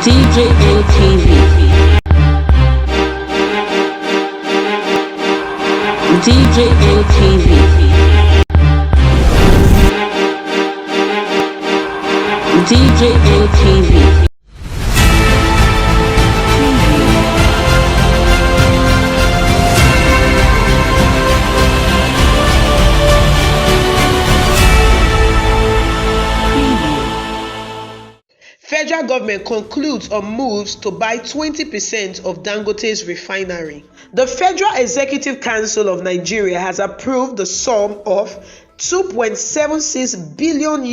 DJ LTV. DJ LTV. DJ LTV. Federal government concludes on moves to buy 20% of Dangote's refinery. The Federal Executive Council of Nigeria has approved the sum of $2.76 billion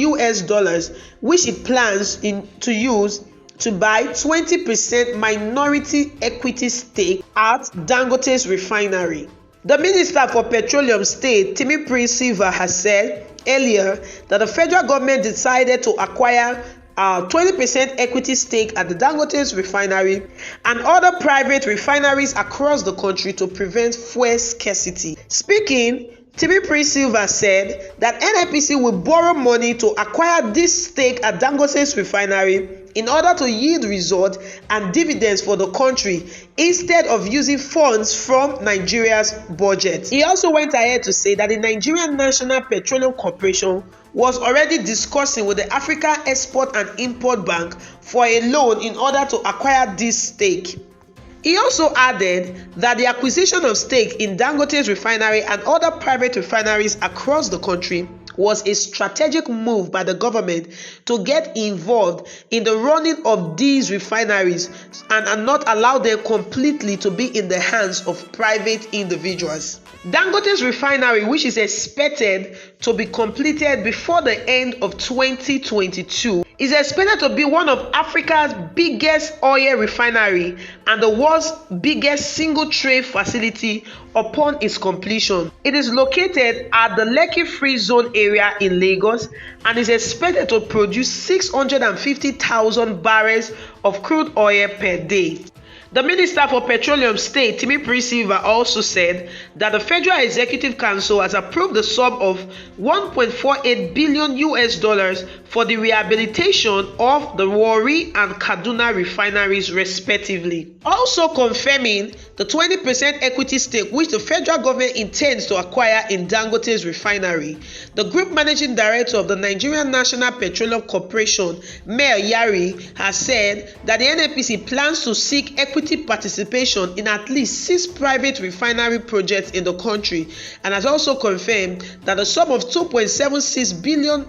which it plans to use to buy 20% minority equity stake at Dangote's refinery. The Minister for Petroleum State, Timothy Silva, has said earlier that the federal government decided to acquire 20% equity stake at the Dangote's refinery and other private refineries across the country to prevent fuel scarcity. Speaking, Timothy Silva said that NNPC will borrow money to acquire this stake at Dangote's refinery in order to yield results and dividends for the country instead of using funds from Nigeria's budget. He also went ahead to say that the Nigerian National Petroleum Corporation was already discussing with the Africa Export and Import Bank for a loan in order to acquire this stake. He also added that the acquisition of stake in Dangote's refinery and other private refineries across the country was a strategic move by the government to get involved in the running of these refineries and not allow them completely to be in the hands of private individuals. Dangote's refinery, which is expected to be completed before the end of 2022, is expected to be one of Africa's biggest oil refinery and the world's biggest single trade facility upon its completion. It is located at the Lekki Free Zone area in Lagos and is expected to produce 650,000 barrels of crude oil per day. The Minister for Petroleum State, Timothy Silva, also said that the Federal Executive Council has approved the sum of $1.48 billion for the rehabilitation of the Warri and Kaduna refineries respectively. Also confirming the 20% equity stake which the federal government intends to acquire in Dangote's refinery, the Group Managing Director of the Nigerian National Petroleum Corporation, Mayor Yari, has said that the NNPC plans to seek equity participation in at least 6 private refinery projects in the country and has also confirmed that the sum of $2.76 billion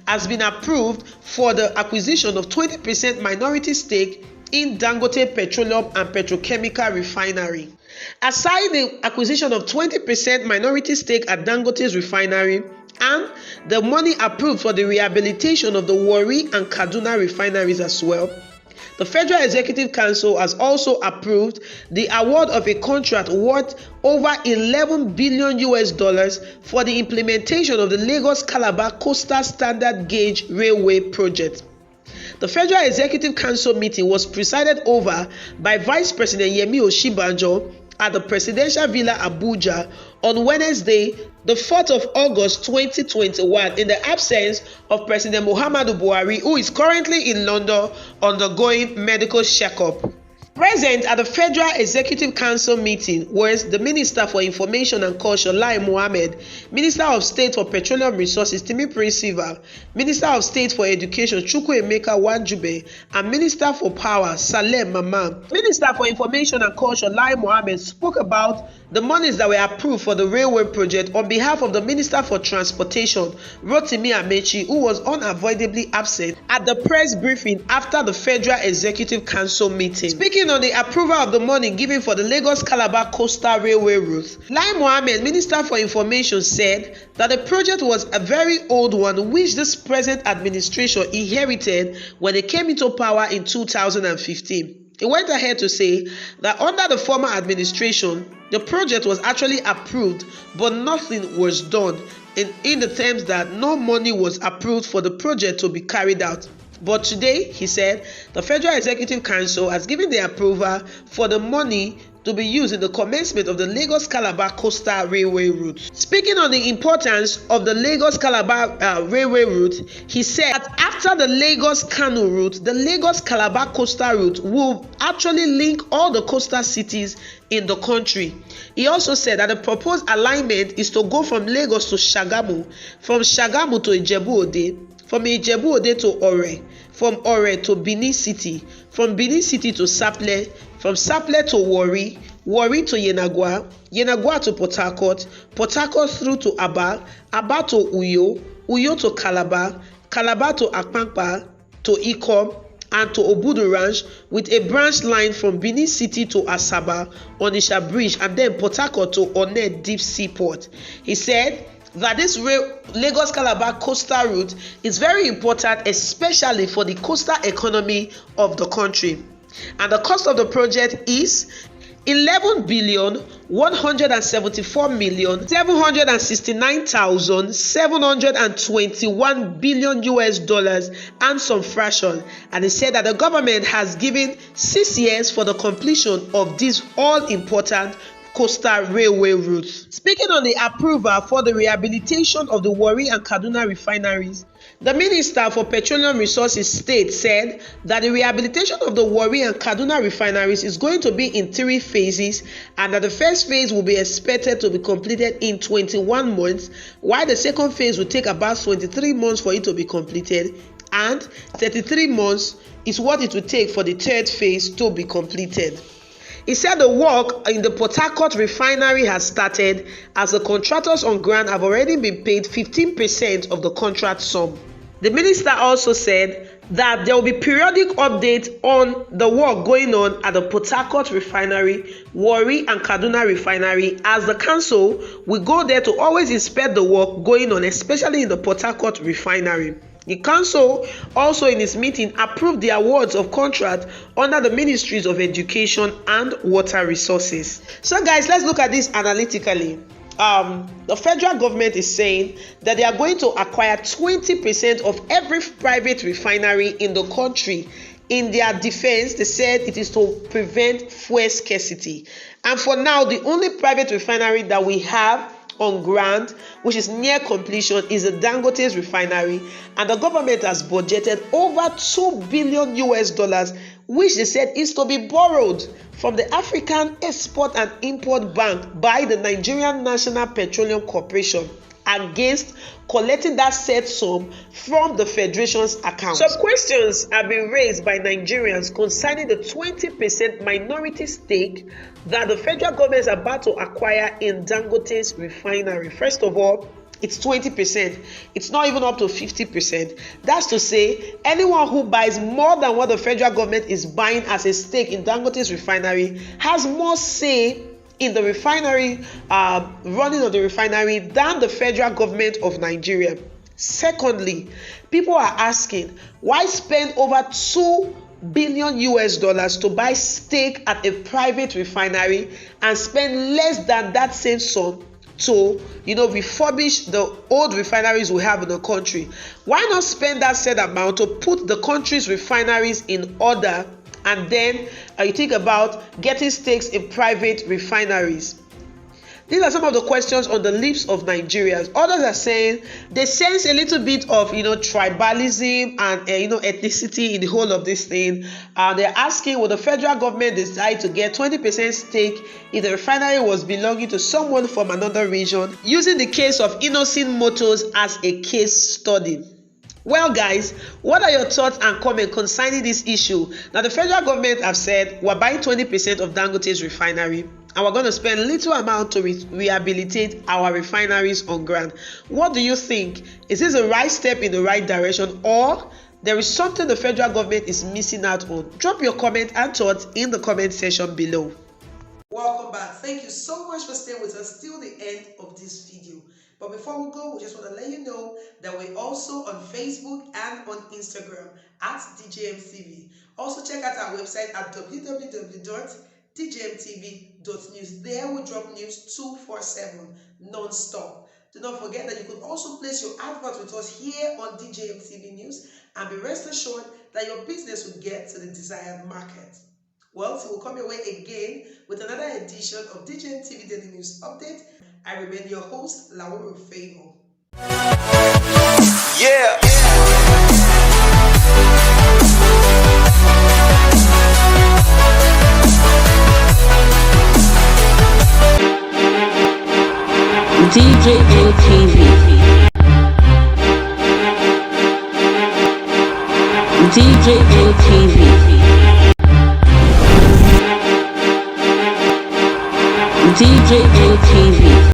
has been approved for the acquisition of 20% minority stake in Dangote Petroleum and Petrochemical Refinery. Aside the acquisition of 20% minority stake at Dangote's refinery and the money approved for the rehabilitation of the Warri and Kaduna refineries as well, the Federal Executive Council has also approved the award of a contract worth over $11 billion for the implementation of the Lagos-Calabar Coastal Standard Gauge Railway project. The Federal Executive Council meeting was presided over by Vice President Yemi Osinbajo at the Presidential Villa Abuja on Wednesday, the 4th of August 2021, in the absence of President Muhammadu Buhari, who is currently in London undergoing medical checkup. Present at the Federal Executive Council meeting was the Minister for Information and Culture, Lai Mohammed, Minister of State for Petroleum Resources, Timothy Silva, Minister of State for Education, Chukwuemeka Wanjube, and Minister for Power, Salem Mama. Minister for Information and Culture, Lai Mohammed, spoke about the monies that were approved for the railway project on behalf of the Minister for Transportation, Rotimi Amechi, who was unavoidably absent at the press briefing after the Federal Executive Council meeting. Speaking on the approval of the money given for the Lagos-Calabar Coastal Railway route, Lai Mohammed, Minister for Information, said that the project was a very old one which this present administration inherited when they came into power in 2015. He went ahead to say that under the former administration, the project was actually approved, but nothing was done in the terms that no money was approved for the project to be carried out. But today, he said, the Federal Executive Council has given the approval for the money to be used in the commencement of the Lagos-Calabar Coastal Railway route. Speaking on the importance of the Lagos-Calabar Railway route, he said that after the Lagos-Kano route, the Lagos-Calabar Coastal route will actually link all the coastal cities in the country. He also said that the proposed alignment is to go from Lagos to Shagamu, from Shagamu to Ijebu-Ode, from Ijebu-Ode to Ore, from Ore to Benin City, from Benin City to Saple, from Saple to Warri, Warri to Yenagua, Yenagua to Port Harcourt, Port Harcourt through to Aba, Aba to Uyo, Uyo to Calabar, Calabar to Akpankpa, to Ikom, and to Obudu Ranch, with a branch line from Benin City to Asaba, Onitsha Bridge, and then Port Harcourt to Onne Deep Seaport. He said that this Lagos-Calabar coastal route is very important, especially for the coastal economy of the country. And the cost of the project is 11,174,769,721 billion US dollars and some fraction. And he said that the government has given 6 years for the completion of this all-important coastal railway route. Speaking on the approval for the rehabilitation of the Warri and Kaduna refineries, the Minister for Petroleum Resources State said that the rehabilitation of the Warri and Kaduna refineries is going to be in 3 phases, and that the first phase will be expected to be completed in 21 months, while the second phase will take about 23 months for it to be completed, and 33 months is what it will take for the third phase to be completed. He said the work in the Port Harcourt refinery has started, as the contractors on ground have already been paid 15% of the contract sum. The minister also said that there will be periodic updates on the work going on at the Port Harcourt refinery, Warri and Kaduna refinery, as the council will go there to always inspect the work going on, especially in the Port Harcourt refinery. The council also in its meeting approved the awards of contract under the Ministries of Education and Water Resources. So guys, let's look at this analytically. The federal government is saying that they are going to acquire 20% of every private refinery in the country. In their defense, they said it is to prevent fuel scarcity. And for now, the only private refinery that we have on ground, which is near completion, is the Dangote's refinery, and the government has budgeted over $2 billion US dollars, which they said is to be borrowed from the African Export and Import Bank by the Nigerian National Petroleum Corporation against collecting that said sum from the Federation's account. Some questions have been raised by Nigerians concerning the 20% minority stake that the federal government is about to acquire in Dangote's refinery. First of all, it's 20%. It's not even up to 50%. That's to say, anyone who buys more than what the federal government is buying as a stake in Dangote's refinery has more say in the refinery, running of the refinery, than the federal government of Nigeria. Secondly, people are asking, why spend over $2 billion US dollars to buy stake at a private refinery and spend less than that same sum to refurbish the old refineries we have in the country? Why not spend that said amount to put the country's refineries in order, and then you think about getting stakes in private refineries? These are some of the questions on the lips of Nigerians. Others are saying they sense a little bit of tribalism and ethnicity in the whole of this thing. They're asking, will the federal government decide to get 20% stake if the refinery was belonging to someone from another region, using the case of Innocent Motors as a case study? Well guys, what are your thoughts and comments concerning this issue? Now the federal government have said we're buying 20% of Dangote's refinery, and we're going to spend little amount to rehabilitate our refineries on ground. What do you think? Is this a right step in the right direction, or there is something the federal government is missing out on? Drop your comment and thoughts in the comment section below. Welcome back. Thank you so much for staying with us till the end of this video. But before we go, we just want to let you know that we're also on Facebook and on Instagram at DJMTV. Also check out our website at www.djmtv.news. There we drop news 247 non-stop. Do not forget that you could also place your advert with us here on DJM TV News and be rest assured that your business will get to the desired market. Well, so we'll come your way again with another edition of DJM TV Daily News Update. I remain your host, Laura Favor. Yeah. DJM TV. DJM TV. DJM TV.